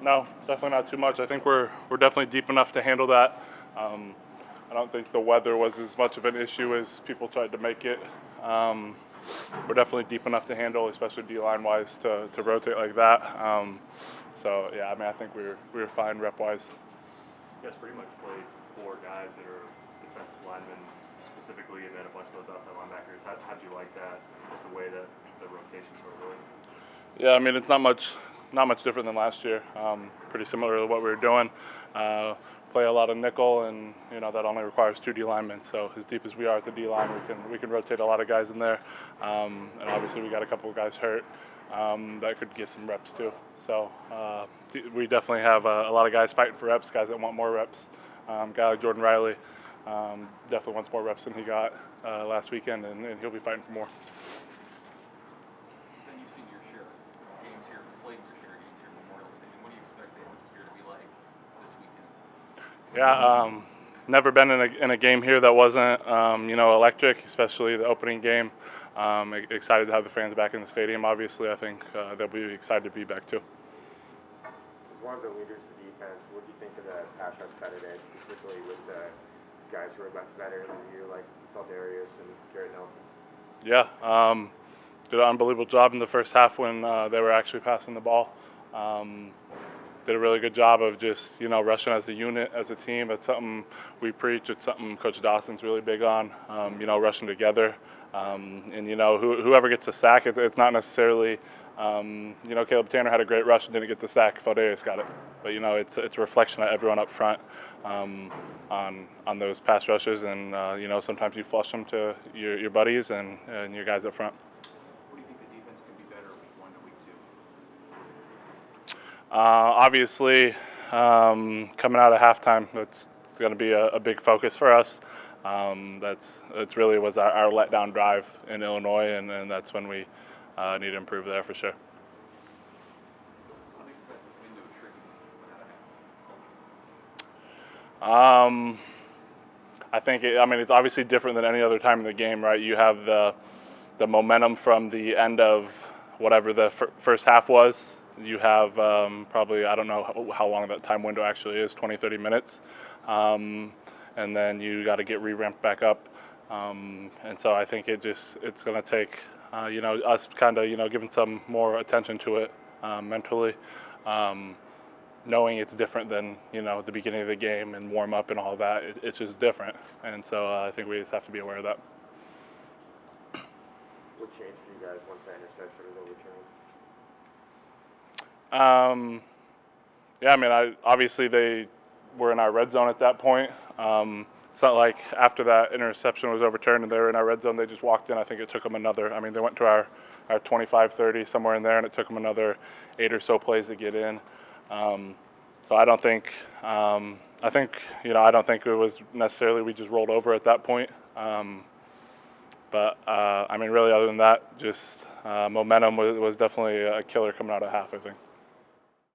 No, definitely not too much. I think we're definitely deep enough to handle that. I don't think the weather was as much of an issue as people tried to make it. We're definitely deep enough to handle, especially D-line wise, to rotate like that. So yeah, I mean, I think we were fine rep wise. You guys pretty much played four guys that are defensive linemen specifically, and then a bunch of those outside linebackers. How'd you like that? Just the way that the rotations were really. Yeah, I mean, it's not much different than last year. Pretty similar to what we were doing. Play a lot of nickel, and that only requires two D linemen. So as deep as we are at the D line, we can rotate a lot of guys in there. And obviously we got a couple of guys hurt that could get some reps too. So we definitely have a lot of guys fighting for reps, guys that want more reps. Guy like Jordan Riley definitely wants more reps than he got last weekend, and he'll be fighting for more. Yeah, never been in a game here that wasn't, electric, especially the opening game. Excited to have the fans back in the stadium. Obviously, I think they'll be excited to be back too. As one of the leaders of the defense, what do you think of the pass rush Saturday, specifically with the guys who are much better than you, like Darius and Garrett Nelson? Yeah, did an unbelievable job in the first half when they were actually passing the ball. Did a really good job of just rushing as a unit, as a team. It's something we preach. It's something Coach Dawson's really big on. Rushing together, and whoever gets the sack, it's not necessarily. Caleb Tanner had a great rush and didn't get the sack. Darius got it, but it's a reflection of everyone up front on those pass rushes, and sometimes you flush them to your buddies and your guys up front. Obviously, coming out of halftime, it's going to be a big focus for us. That's really was our letdown drive in Illinois, and that's when we need to improve there for sure. I think it's obviously different than any other time in the game, right? You have the momentum from the end of whatever the first half was. You have probably, I don't know how long that time window actually is, 20, 30 minutes. And then you got to get re-ramped back up. And so I think it's going to take, us kind of, giving some more attention to it mentally, knowing it's different than, the beginning of the game and warm up and all that. It's just different. And so I think we just have to be aware of that. What changed for you guys once that interception was overturned? Obviously they were in our red zone at that point. It's not like after that interception was overturned and they were in our red zone, they just walked in. I think it took them they went to our 25, 30, somewhere in there, and it took them another 8 or so plays to get in. So I don't think, I don't think it was necessarily we just rolled over at that point. But really other than that, just momentum was definitely a killer coming out of half, I think.